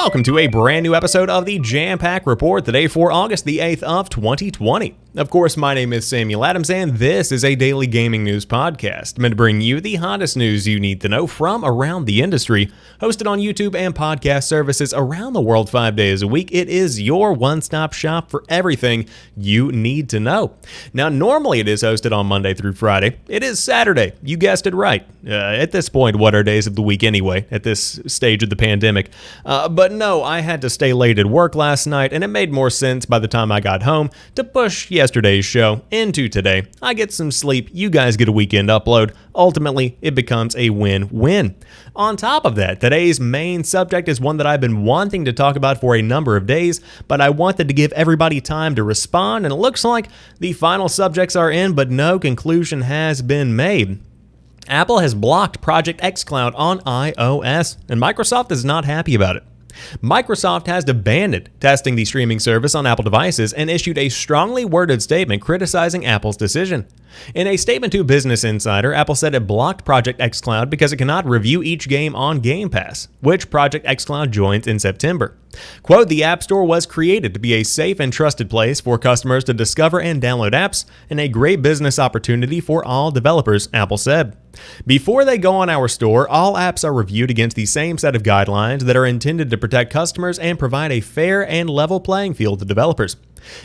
Welcome to a brand new episode of the Jampack Report, today for August the 8th of 2020. Of course, my name is Samuel Adams, and this is a daily gaming news podcast meant to bring you the hottest news you need to know from around the industry. Hosted on YouTube and podcast services around the world 5 days a week, it is your one-stop shop for everything you need to know. Now, normally it is hosted on Monday through Friday. It is Saturday. You guessed it right. At this point, what are days of the week anyway, at this stage of the pandemic? But no, I had to stay late at work last night, and it made more sense by the time I got home to push yesterday's show into today. I get some sleep, you guys get a weekend upload. Ultimately, it becomes a win-win. On top of that, today's main subject is one that I've been wanting to talk about for a number of days, but I wanted to give everybody time to respond, and it looks like the final subjects are in, but no conclusion has been made. Apple has blocked Project xCloud on iOS, and Microsoft is not happy about it. Microsoft has abandoned testing the streaming service on Apple devices and issued a strongly worded statement criticizing Apple's decision. In a statement to Business Insider, Apple said it blocked Project xCloud because it cannot review each game on Game Pass, which Project xCloud joins in September. Quote, "The App Store was created to be a safe and trusted place for customers to discover and download apps, and a great business opportunity for all developers," Apple said. "Before they go on our store, all apps are reviewed against the same set of guidelines that are intended to protect customers and provide a fair and level playing field to developers.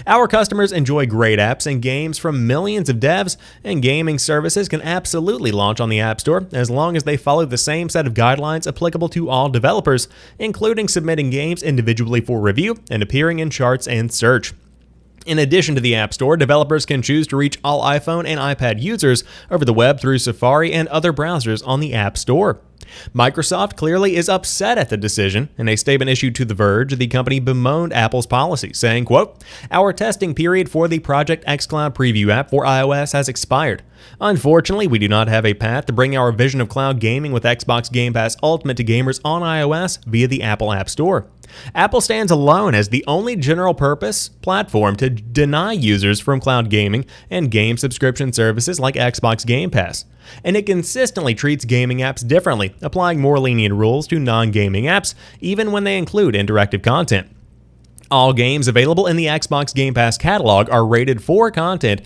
Our customers enjoy great apps and games from millions of devs, and gaming services can absolutely launch on the App Store as long as they follow the same set of guidelines applicable to all developers, including submitting games individually for review and appearing in charts and search. In addition to the App Store, developers can choose to reach all iPhone and iPad users over the web through Safari and other browsers on the App Store." Microsoft clearly is upset at the decision. In a statement issued to The Verge, the company bemoaned Apple's policy, saying, quote, "Our testing period for the Project xCloud preview app for iOS has expired. Unfortunately, we do not have a path to bring our vision of cloud gaming with Xbox Game Pass Ultimate to gamers on iOS via the Apple App Store. Apple stands alone as the only general-purpose platform to deny users from cloud gaming and game subscription services like Xbox Game Pass. And it consistently treats gaming apps differently, applying more lenient rules to non-gaming apps, even when they include interactive content. All games available in the Xbox Game Pass catalog are rated for content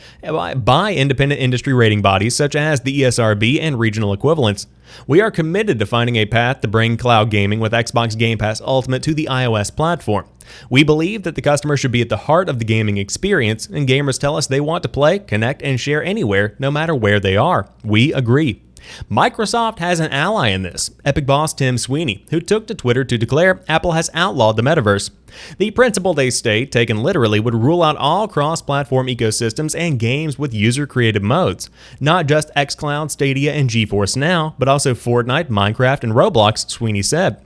by independent industry rating bodies such as the ESRB and regional equivalents. We are committed to finding a path to bring cloud gaming with Xbox Game Pass Ultimate to the iOS platform. We believe that the customer should be at the heart of the gaming experience, and gamers tell us they want to play, connect, and share anywhere, no matter where they are. We agree." Microsoft has an ally in this, Epic boss Tim Sweeney, who took to Twitter to declare Apple has outlawed the metaverse. The principle, they state, taken literally, would rule out all cross-platform ecosystems and games with user-created modes. Not just xCloud, Stadia, and GeForce Now, but also Fortnite, Minecraft, and Roblox, Sweeney said.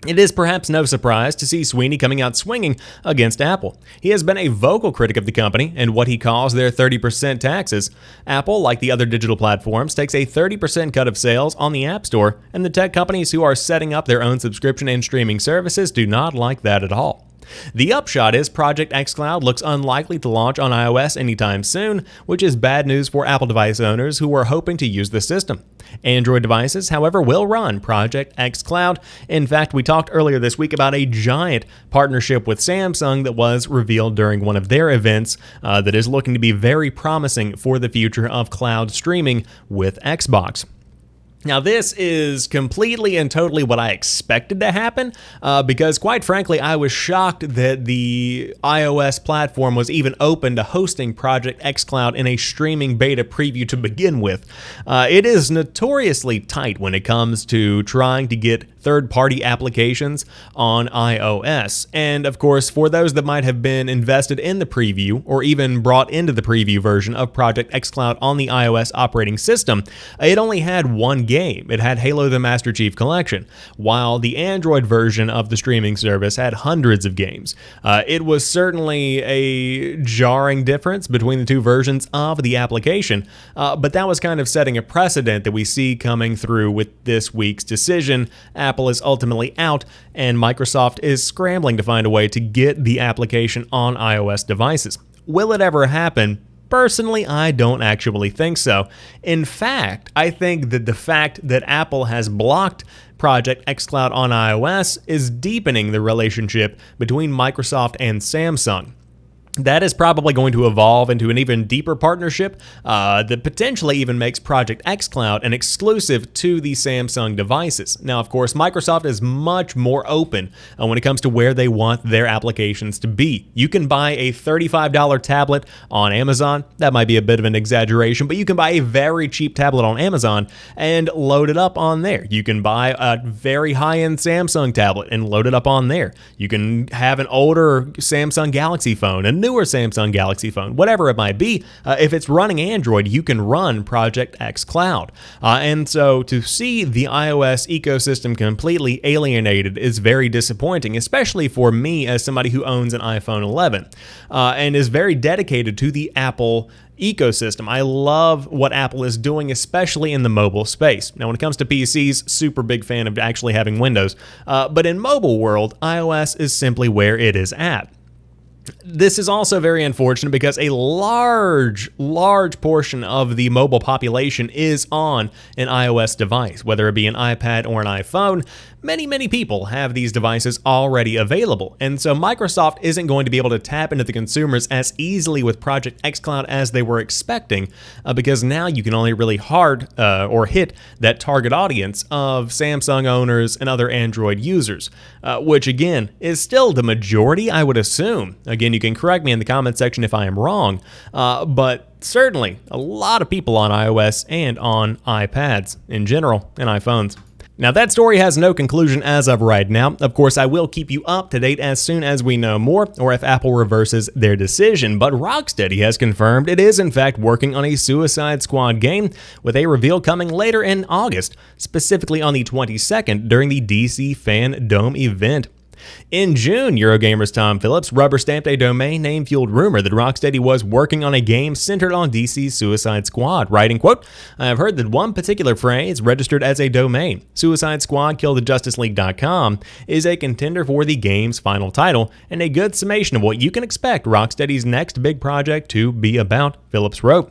It is perhaps no surprise to see Sweeney coming out swinging against Apple. He has been a vocal critic of the company and what he calls their 30% taxes. Apple, like the other digital platforms, takes a 30% cut of sales on the App Store, and the tech companies who are setting up their own subscription and streaming services do not like that at all. The upshot is Project xCloud looks unlikely to launch on iOS anytime soon, which is bad news for Apple device owners who are hoping to use the system. Android devices, however, will run Project xCloud. In fact, we talked earlier this week about a giant partnership with Samsung that was revealed during one of their events that is looking to be very promising for the future of cloud streaming with Xbox. Now, this is completely and totally what I expected to happen, because quite frankly, I was shocked that the iOS platform was even open to hosting Project xCloud in a streaming beta preview to begin with. It is notoriously tight when it comes to trying to get third-party applications on iOS. And of course, for those that might have been invested in the preview or even brought into the preview version of Project xCloud on the iOS operating system, it only had one game. It had Halo the Master Chief Collection, while the Android version of the streaming service had hundreds of games. It was certainly a jarring difference between the two versions of the application, but that was kind of setting a precedent that we see coming through with this week's decision. Apple is ultimately out, and Microsoft is scrambling to find a way to get the application on iOS devices. Will it ever happen? Personally, I don't actually think so. In fact, I think that the fact that Apple has blocked Project xCloud on iOS is deepening the relationship between Microsoft and Samsung. That is probably going to evolve into an even deeper partnership that potentially even makes Project xCloud an exclusive to the Samsung devices. Now, of course, Microsoft is much more open when it comes to where they want their applications to be. You can buy a $35 tablet on Amazon. That might be a bit of an exaggeration, but you can buy a very cheap tablet on Amazon and load it up on there. You can buy a very high-end Samsung tablet and load it up on there. You can have an older Samsung Galaxy phone, a newer Samsung Galaxy phone, whatever it might be. If it's running Android, you can run Project xCloud. And so to see the iOS ecosystem completely alienated is very disappointing, especially for me as somebody who owns an iPhone 11 and is very dedicated to the Apple ecosystem. I love what Apple is doing, especially in the mobile space. Now, when it comes to PCs, super big fan of actually having Windows. But in mobile world, iOS is simply where it is at. This is also very unfortunate because a large portion of the mobile population is on an iOS device, whether it be an iPad or an iPhone. Many people have these devices already available, and so Microsoft isn't going to be able to tap into the consumers as easily with Project xCloud as they were expecting, because now you can only really hit that target audience of Samsung owners and other Android users, which again is still the majority, I would assume. Again, you can correct me in the comment section if I am wrong, but certainly a lot of people on iOS and on iPads in general and iPhones. Now, that story has no conclusion as of right now. Of course, I will keep you up to date as soon as we know more, or if Apple reverses their decision. But Rocksteady has confirmed it is in fact working on a Suicide Squad game, with a reveal coming later in August, specifically on the 22nd during the DC Fan Dome event. In June, Eurogamer's Tom Phillips rubber-stamped a domain-name-fueled rumor that Rocksteady was working on a game centered on DC's Suicide Squad, writing, quote, "I have heard that one particular phrase, registered as a domain, Suicide Squad Kill the Justice League.com, is a contender for the game's final title, and a good summation of what you can expect Rocksteady's next big project to be about," Phillips wrote.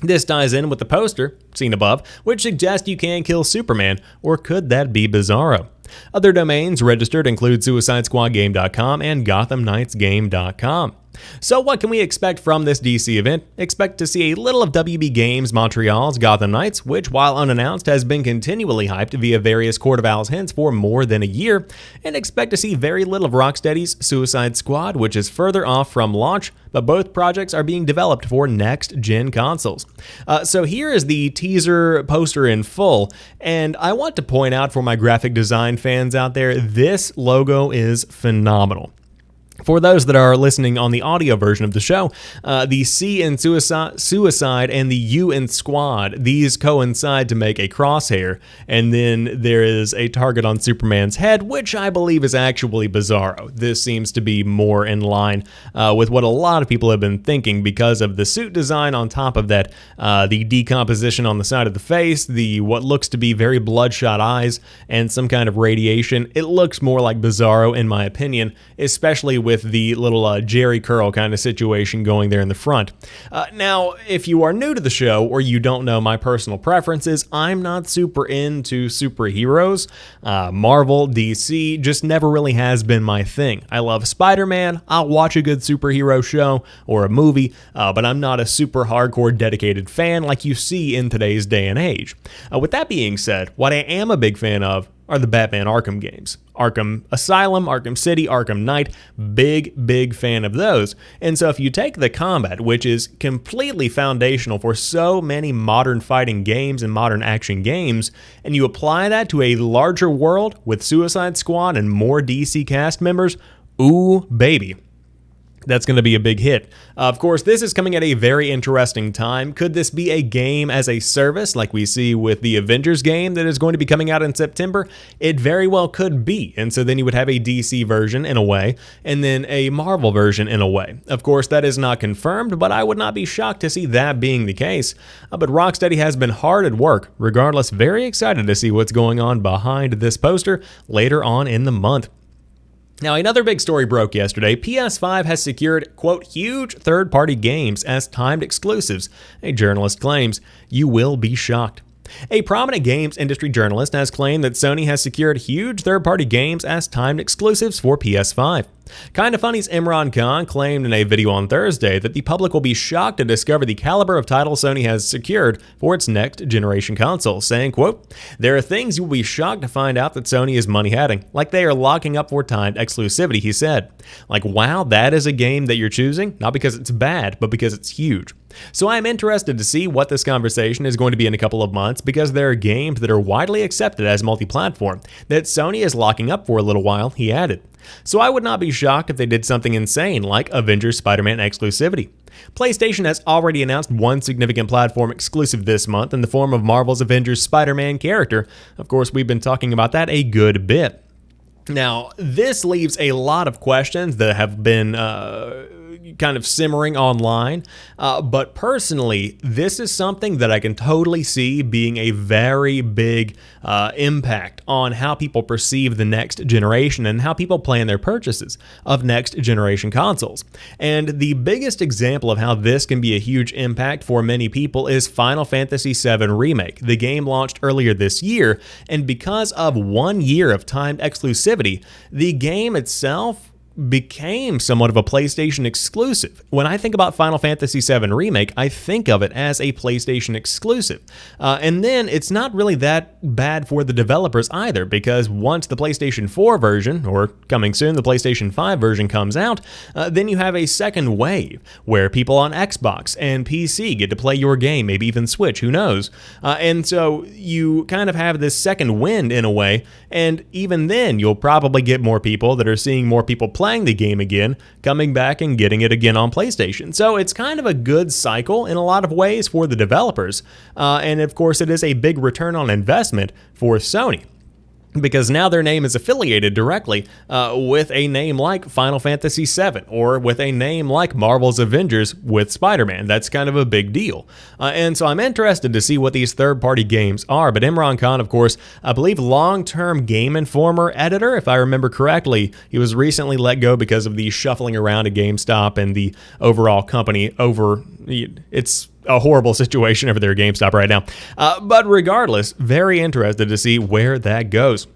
This ties in with the poster, seen above, which suggests you can kill Superman, or could that be Bizarro? Other domains registered include SuicideSquadGame.com and GothamKnightsGame.com. So what can we expect from this DC event? Expect to see a little of WB Games Montreal's Gotham Knights, which, while unannounced, has been continually hyped via various Court of Owls hints for more than a year, and expect to see very little of Rocksteady's Suicide Squad, which is further off from launch, but both projects are being developed for next-gen consoles. So here is the teaser poster in full, and I want to point out for my graphic design fans out there, this logo is phenomenal. For those that are listening on the audio version of the show, the C in suicide and the U in squad, these coincide to make a crosshair, and then there is a target on Superman's head, which I believe is actually Bizarro. This seems to be more in line with what a lot of people have been thinking because of the suit design on top of that, the decomposition on the side of the face, the what looks to be very bloodshot eyes, and some kind of radiation. It looks more like Bizarro in my opinion, especially with the little Jerry curl kind of situation going there in the front. Now, if you are new to the show or you don't know my personal preferences, I'm not super into superheroes. Marvel, DC, just never really has been my thing. I love Spider-Man. I'll watch a good superhero show or a movie, but I'm not a super hardcore dedicated fan like you see in today's day and age. With that being said, what I am a big fan of are the Batman Arkham games. Arkham Asylum, Arkham City, Arkham Knight, big fan of those. And so if you take the combat, which is completely foundational for so many modern fighting games and modern action games, and you apply that to a larger world with Suicide Squad and more DC cast members, ooh baby. That's going to be a big hit. Of course, this is coming at a very interesting time. Could this be a game as a service like we see with the Avengers game that is going to be coming out in September? It very well could be. And so then you would have a DC version in a way, and then a Marvel version in a way. Of course, that is not confirmed, but I would not be shocked to see that being the case. But Rocksteady has been hard at work. Regardless, very excited to see what's going on behind this poster later on in the month. Now, another big story broke yesterday. PS5 has secured, quote, huge third-party games as timed exclusives. A journalist claims, "You will be shocked." A prominent games industry journalist has claimed that Sony has secured huge third-party games as timed exclusives for PS5. Kinda Funny's Imran Khan claimed in a video on Thursday that the public will be shocked to discover the caliber of titles Sony has secured for its next-generation console, saying, quote, "There are things you will be shocked to find out that Sony is money-heading, like they are locking up for timed exclusivity," he said. Like, wow, that is a game that you're choosing? Not because it's bad, but because it's huge. So I'm interested to see what this conversation is going to be in a couple of months, because there are games that are widely accepted as multi-platform that Sony is locking up for a little while, he added. So I would not be shocked if they did something insane like Avengers Spider-Man exclusivity. PlayStation has already announced one significant platform exclusive this month in the form of Marvel's Avengers Spider-Man character. Of course, we've been talking about that a good bit. Now, this leaves a lot of questions that have been kind of simmering online, but personally, this is something that I can totally see being a very big impact on how people perceive the next generation and how people plan their purchases of next generation consoles. And the biggest example of how this can be a huge impact for many people is Final Fantasy VII Remake. The game launched earlier this year, and because of 1 year of timed exclusivity, the game itself became somewhat of a PlayStation exclusive. When I think about Final Fantasy VII Remake, I think of it as a PlayStation exclusive. And then it's not really that bad for the developers either, because once the PlayStation 4 version, or coming soon, the PlayStation 5 version comes out, then you have a second wave where people on Xbox and PC get to play your game, maybe even Switch, who knows? And so you kind of have this second wind in a way, and even then you'll probably get more people that are seeing more people playing the game again, coming back and getting it again on PlayStation. So it's kind of a good cycle in a lot of ways for the developers. And of course, it is a big return on investment for Sony, because now their name is affiliated directly with a name like Final Fantasy VII, or with a name like Marvel's Avengers with Spider-Man. That's kind of a big deal. And so I'm interested to see what these third-party games are. But Imran Khan, of course, I believe long-term Game Informer editor, if I remember correctly, he was recently let go because of the shuffling around at GameStop and the overall company over... It's a horrible situation over there at GameStop right now. But regardless, very interested to see where that goes.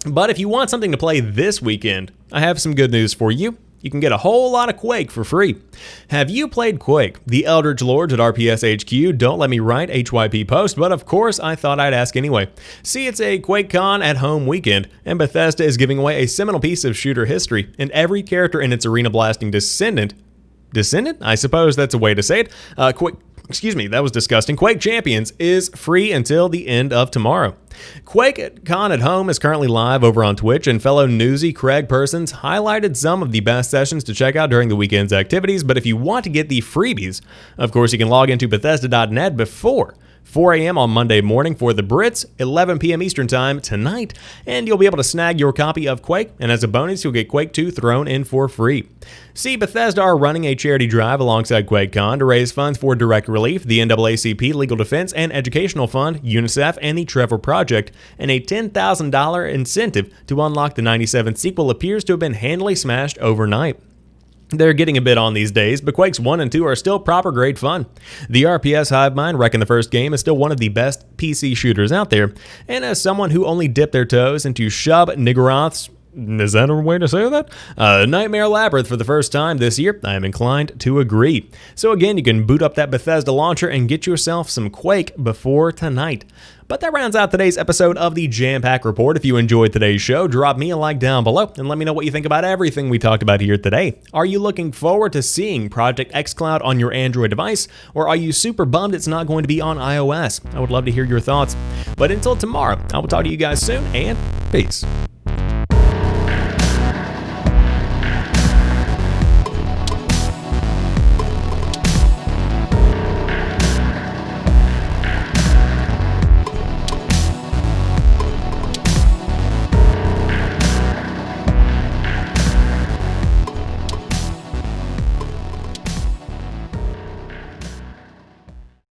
But if you want something to play this weekend, I have some good news for you. You can get a whole lot of Quake for free. Have you played Quake? The Eldritch Lords at RPS HQ don't let me write HYP post, but of course I thought I'd ask anyway. See, it's a QuakeCon at home weekend, and Bethesda is giving away a seminal piece of shooter history, and every character in its arena blasting descendant, I suppose that's a way to say it, Excuse me, that was disgusting. Quake Champions is free until the end of tomorrow. QuakeCon at Home is currently live over on Twitch, and fellow newsy Craig Persons highlighted some of the best sessions to check out during the weekend's activities. But if you want to get the freebies, of course, you can log into Bethesda.net before 4 a.m. on Monday morning for the Brits, 11 p.m. Eastern Time tonight, and you'll be able to snag your copy of Quake, and as a bonus, you'll get Quake 2 thrown in for free. See, Bethesda are running a charity drive alongside QuakeCon to raise funds for Direct Relief, the NAACP Legal Defense and Educational Fund, UNICEF, and the Trevor Project, and a $10,000 incentive to unlock the 97 sequel appears to have been handily smashed overnight. They're getting a bit on these days, but Quakes 1 and 2 are still proper grade fun. The RPS Hivemind reckon the first game is still one of the best PC shooters out there, and as someone who only dipped their toes into Shub Niggurath's, is that a way to say that? Nightmare Labyrinth for the first time this year, I am inclined to agree. So again, you can boot up that Bethesda launcher and get yourself some Quake before tonight. But that rounds out today's episode of the Jampack Report. If you enjoyed today's show, drop me a like down below and let me know what you think about everything we talked about here today. Are you looking forward to seeing Project xCloud on your Android device, or are you super bummed it's not going to be on iOS? I would love to hear your thoughts. But until tomorrow, I will talk to you guys soon, and peace.